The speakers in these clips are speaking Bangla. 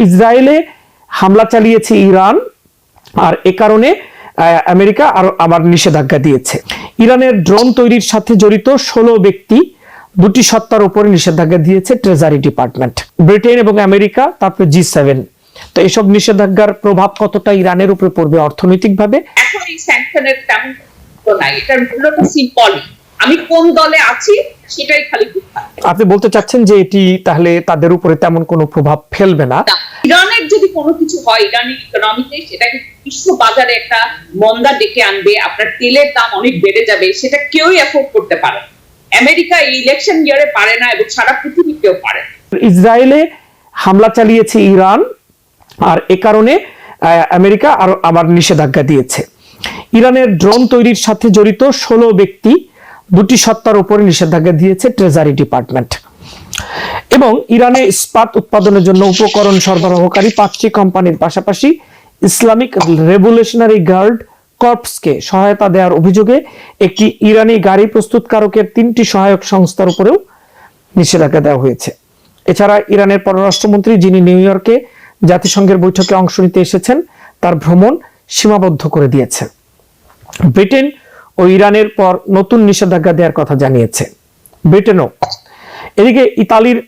ইসরায়েলে হামলা চালিয়েছে ইরান, আর এ কারণে আমেরিকা আবার নিষেধাজ্ঞা দিয়েছে। ইরানের ড্রোন তৈরির সাথে জড়িত 16 ব্যক্তি, 2টি সত্তার উপরে নিষেধাজ্ঞা দিয়েছে ট্রেজারি ডিপার্টমেন্ট। ব্রিটেন এবং আমেরিকা, তারপরে G7। তো এইসব নিষেধাজ্ঞার প্রভাব কতটা ইরানের উপরে পড়বে অর্থনৈতিকভাবে? এখন এই স্যাংশনের তেমন তো নাই, এটার মূলত সিম্বলিক। আমি কোন দলে আছি সেটাই খালি বুঝা। আপনি বলতে চাচ্ছেন যে এটি তাহলে তাদের উপরে তেমন কোনো প্রভাব ফেলবে না? ইরানের যদি কোনো কিছু হয় ইরানের ইকোনমিতে, সেটাকে বিশ্ব বাজারে একটা মন্দা ডেকে আনবে, আপনার তেলের দাম অনেক বেড়ে যাবে, সেটা কেউই এফোর্ড করতে পারে না। আমেরিকা এই ইলেকশন ইয়ারে পারে না, এবং সারা পৃথিবীতেও পারে না। ইসরায়েলে হামলা চালিয়েছে ইরান, আর এ কারণে আমেরিকা আবার নিষেধাজ্ঞা দিয়েছে। ইরানের ড্রোন তৈরির সাথে জড়িত 16 ব্যক্তি, 2টি সত্তার উপরে নিষেধাজ্ঞা দিয়েছে ট্রেজারি ডিপার্টমেন্ট। এবং ইরানে ইস্পাত উৎপাদনের জন্য উপকরণ সরবরাহকারী 5টি কোম্পানির পাশাপাশি ইসলামিক রেভলিউশনারি গার্ড কর্পসকে সহায়তা দেওয়ার অভিযোগে একটি ইরানি গাড়ি প্রস্তুতকারকের 3টি সহায়ক সংস্থার উপরেও নিষেধাজ্ঞা দেওয়া হয়েছে। এছাড়া ইরানের পররাষ্ট্রমন্ত্রী, যিনি নিউ ইয়র্কে জাতিসংঘের বৈঠকে অংশ নিতে এসেছেন, তার ভ্রমণ সীমাবদ্ধ করে দিয়েছে। ব্রিটেন ও ইরানের পর নতুন নিষেধাজ্ঞা দেওয়ার কথা জানিয়েছে ব্রিটেনও। এদিকে ইতালির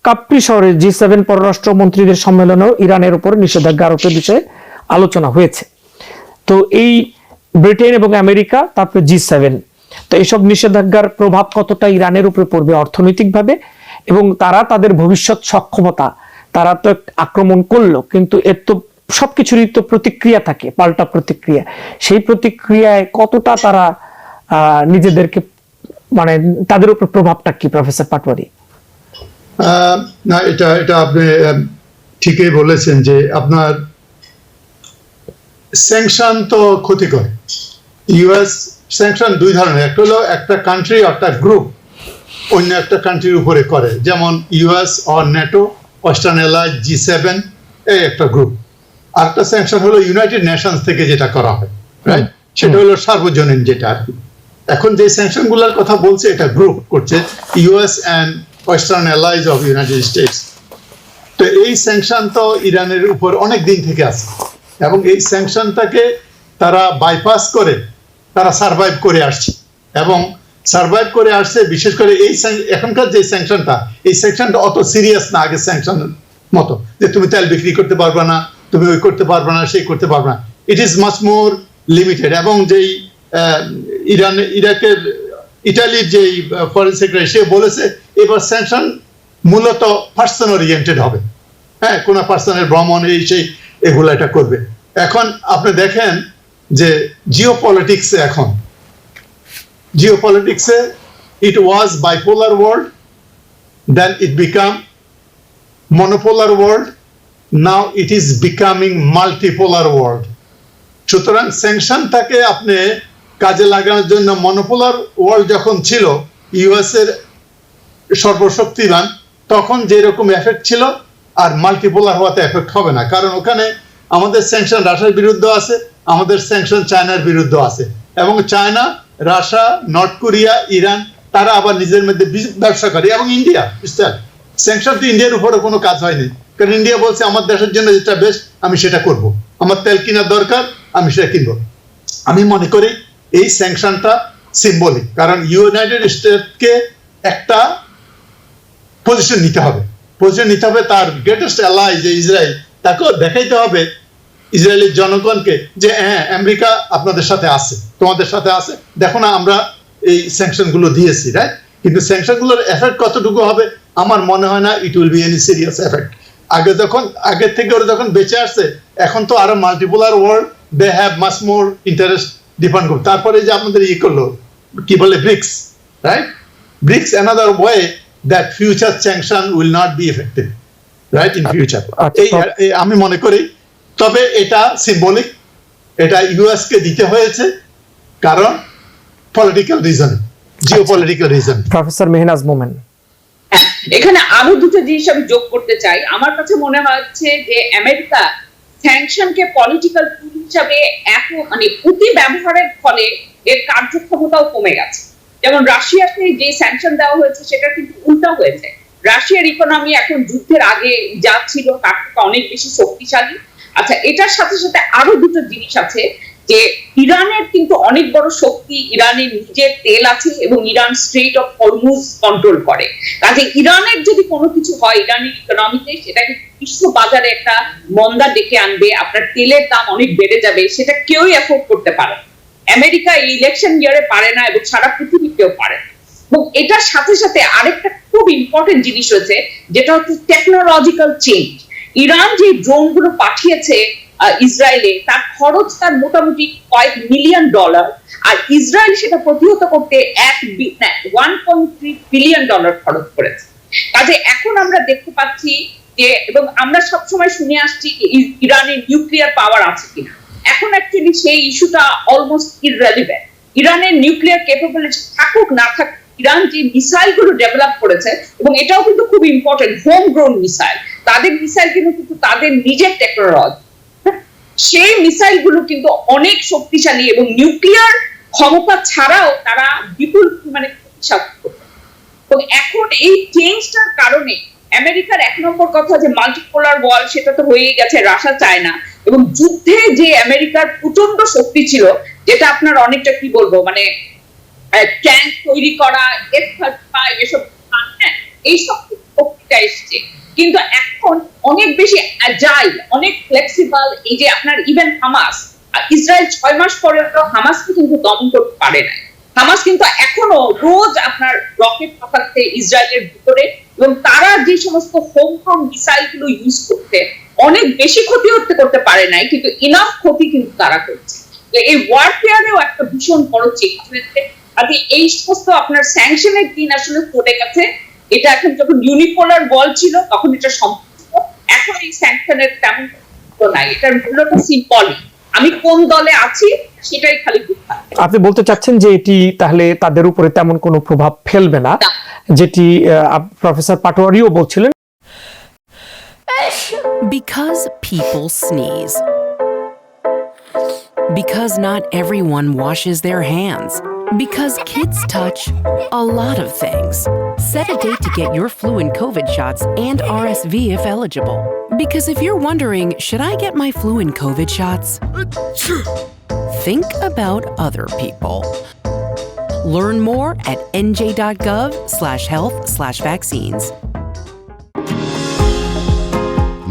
কাপ্রি শহরে G7 পররাষ্ট্রমন্ত্রীদের সম্মেলনেও ইরানের উপর নিষেধাজ্ঞা আরোপের বিষয়ে আলোচনা হয়েছে। তো এই ব্রিটেন এবং আমেরিকা, তারপরে G7। তো এইসব নিষেধাজ্ঞার প্রভাব কতটা ইরানের উপরে পড়বে অর্থনৈতিকভাবে, এবং তারা তাদের ভবিষ্যৎ সক্ষমতা, তারা তো আক্রমণ করলো, কিন্তু এর তো সবকিছুরই তো প্রতিক্রিয়া থাকে, পাল্টা প্রতিক্রিয়া। সেই প্রতিক্রিয়ায় কতটা তারা নিজেদেরকে, মানে তাদের উপর প্রভাবটা কি প্রফেসর পাটোয়ারি? না, এটা আপনি ঠিকই বলেছেন যে আপনার স্যাংশন তো ক্ষতিকর। ইউএস স্যাংশন দুই ধরনের, একটা হলো একটা কান্ট্রি, একটা গ্রুপ অন্য একটা কান্ট্রির উপরে করে, যেমন US or NATO, western allies, G7 এই একটা গ্রুপ। আর একটা স্যাংশন হলো ইউনাইটেড নেশনস থেকে যেটা করা হয়, রাইট? সেটা হলো সার্বজনীন যেটা আর কি। এখন যে স্যাংশন গুলার কথা বলছে এটা গ্রুপ করছে, US and western allies of United states. তো এই স্যাংশন তো ইরানের উপর অনেক দিন থেকে আছে, এবং এই স্যাংশনটাকে তারা বাইপাস করে তারা সার্ভাইভ করে আসছে, এবং সার্ভাইভ করে আসছে। বিশেষ করে এই এখনকার যে স্যাংশনটা, এই স্যাংশনটা অত সিরিয়াস না আগের স্যাংশনের মতো, যে তুমি তেল বিক্রি করতে পারবে না, তুমি ওই করতে পারবে না, সেই করতে পারবে না। It is much more limited. এবং যেই ইরাকের ইটালির যেই ফরেন সেক্রেটারি, সে বলেছে এবার স্যাংশন মূলত পার্সন ওরিয়েন্টেড হবে। হ্যাঁ, কোন পার্সনের ভ্রমণ এই সেই এগুলো এটা করবে। এখন আপনি দেখেন যে জিওপলিটিক্সে, এখন জিওপলিটিক্সে it was bipolar world, then it became monopolar world, now it is becoming multipolar world. সুতরাং স্যাংশনটাকে আপনি কাজে লাগানোর জন্য, মনোপোলার ওয়ার্ল্ড যখন ছিল, ইউএস এর সর্বশক্তিমান, তখন যেরকম এফেক্ট ছিল, আর মাল্টিপোলার হওয়াতে এফেক্ট হবে না। কারণ ওখানে আমাদের স্যাংশন রাশিয়ার বিরুদ্ধে আছে, আমাদের স্যাংশন চায়নার বিরুদ্ধে আছে, এবং China, Russia, north Korea, Iran, তারা আবার নিজের মধ্যে ব্যবসা করে, এবং ইন্ডিয়া। স্যাংশন তো ইন্ডিয়ার উপরে কোনো কাজ হয়নি, কারণ ইন্ডিয়া বলছে আমার দেশের জন্য যেটা বেস্ট আমি সেটা করব, আমার তেল কেনার দরকার আমি সেটা কিনবো। আমি মনে করি এই স্যাংশনটা সিম্বলিক, কারণ ইউনাইটেড স্টেটসকে একটা পজিশন নিতে হবে, তার গ্রেটেস্ট অ্যালাই যে ইসরায়েল, তাকেও দেখাইতে হবে ইসরায়েলের জনগণকে যে হ্যাঁ, আমেরিকা আপনাদের সাথে আছে, তোমাদের সাথে আছে, দেখো না আমরা এই স্যাংশন গুলো দিয়েছি, রাইট? কিন্তু স্যাংশন গুলোর এফেক্ট কতটুকু হবে আমার মনে হয় না it will be any serious effect. আগের থেকে ওরা যখন বেঁচে আসছে, এখন তো আরো multipolar world, they have much more interest depend করবে। তারপরে যে আপনাদের করলো কি বলে BRICS, right? BRICS another way that future sanction will not be effective, right, in future. এই আমি মনে করি। তবে এটা সিম্বলিক, এটা ইউএস কে দিতে হয়েছে কারণ political reason, geopolitical reason. Professor Mehnaz Momen, এখানে আরো দুটো জিনিস আমি যোগ করতে চাই। আমার কাছে মনে হচ্ছে যে আমেরিকা স্যাংশনকে পলিটিক্যাল টুল হিসাবে এত অতি ব্যবহারের ফলে এর কার্যক্ষমতাও কমে গেছে। যেমন রাশিয়াকে যে স্যাংশন দেওয়া হয়েছে সেটা কিন্তু উল্টা হয়েছে, রাশিয়ার ইকোনমি এখন যুদ্ধের আগে যা ছিল তার থেকে অনেক বেশি শক্তিশালী। আচ্ছা, এটার সাথে সাথে আরো দুটো জিনিস আছে, যে ইরানের কিন্তু অনেক বড় শক্তি, ইরানের নিজের তেল আছে এবং Iran strait of Hormuz control করে। কাজে ইরানের যদি কোনো কিছু হয় ইরানের ইকোনমিতে, সেটাকে বিশ্ব বাজারে একটা মন্দা ডেকে আনবে, আপনার তেলের দাম অনেক বেড়ে যাবে, সেটা কেউই অ্যাফোর্ড করতে পারে না। আমেরিকা এই ইলেকশন ইয়ারে পারে না এবং সারা পৃথিবীতেও পারে না। এবং এটার সাথে সাথে আরেকটা খুব ইম্পর্টেন্ট জিনিস হচ্ছে, যেটা হচ্ছে টেকনোলজিক্যাল চেঞ্জ। ইরান যে ড্রোনগুলো পাঠিয়েছে ইসরায়েলে, তার খরচ তার মোটামুটি কয়েক মিলিয়ন ডলার, আর ইসরায়েল সেটা প্রতিহত করতে 1.3 বিলিয়ন ডলার খরচ করেছে। কাজে এখন আমরা দেখতে পাচ্ছি যে, এবং আমরা সবসময় শুনে আসছি ইরানের নিউক্লিয়ার পাওয়ার আছে কিনা, এখন অ্যাকচুয়ালি সেই ইস্যুটা অলমোস্ট ইররেলিভেন্ট। ইরানের নিউক্লিয়ার ক্যাপাবিলিটি থাকুক না থাকুক, ইরান যে মিসাইল গুলো ডেভেলপ করেছে, এবং এটাও কিন্তু খুব ইম্পর্টেন্ট, হোম গ্রোন মিসাইল, তাদের মিসাইল কিন্তু তাদের নিজের টেকনোলজি, সেই মিসাইল গুলো কিন্তু অনেক শক্তিশালী এবং নিউক্লিয়ার ক্ষমতা ছাড়াও তারা বিপুল পরিমাণে শক্তিশালী। এবং এখন এই চেঞ্জটার কারণে আমেরিকার এক নম্বর কথা যে মাল্টিপোলার ওয়ার্ল্ড, সেটা তো হয়ে গেছে, রাশিয়া চায় না। এবং যুদ্ধে যে আমেরিকার প্রচন্ড শক্তি ছিল, যেটা আপনার অনেকটা কি বলবো, মানে ট্যাঙ্ক তৈরি করা, F-35 এসব, এইসব শক্তিটা এসছে, কিন্তু এখন অনেক বেশি অ্যাজাইল, অনেক ফ্লেক্সিবল। এই যে আপনার ইভেন হামাস, ইসরায়েল 6 মাস পরে হামাসকে কিন্তু দমন করতে পারে না। হামাস কিন্তু এখনো রোজ আপনার রকেট পাঠাচ্ছে ইসরায়েলের ভিতরে, এবং তারা যে সমস্ত হোম গ্রোন মিসাইল গুলো ইউজ করতে অনেক বেশি ক্ষতি করতে পারে নাই, কিন্তু ইনাফ ক্ষতি কিন্তু তারা করছে। এই ওয়ারফেয়ারেও একটা ভীষণ বড় চেঞ্জ হয়েছে। আজকে এই সমস্ত আপনার স্যাংশনের দিন আসলে চলে গেছে। এটা এখন যখন ইউনিপোলার ওয়ার্ল্ড ছিল তখন এটা সম্ভব, এখন এই স্যাংশনের তেমন নাই, এটার মূল্যটা সিম্বলিক। আমি কোন দলে আছি সেটাই খালি বুঝতে। আপনি বলতে চাচ্ছেন যে এটি তাহলে তাদের উপরে তেমন কোনো প্রভাব ফেলবে না, যেটি প্রফেসর পাটোয়ারিও বলছিলেন। Because people sneeze. Because not everyone washes their hands. Because kids touch a lot of things. Set a date to get your flu and COVID shots and RSV if eligible. Because if you're wondering, should I get my flu and COVID shots? Think about other people. Learn more at nj.gov/health/vaccines.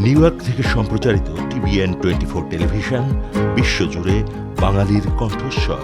New York থেকে সম্প্রচারিত TVN 24 টেলিভিশন বিশ্বজুড়ে বাঙালির কণ্ঠস্বর।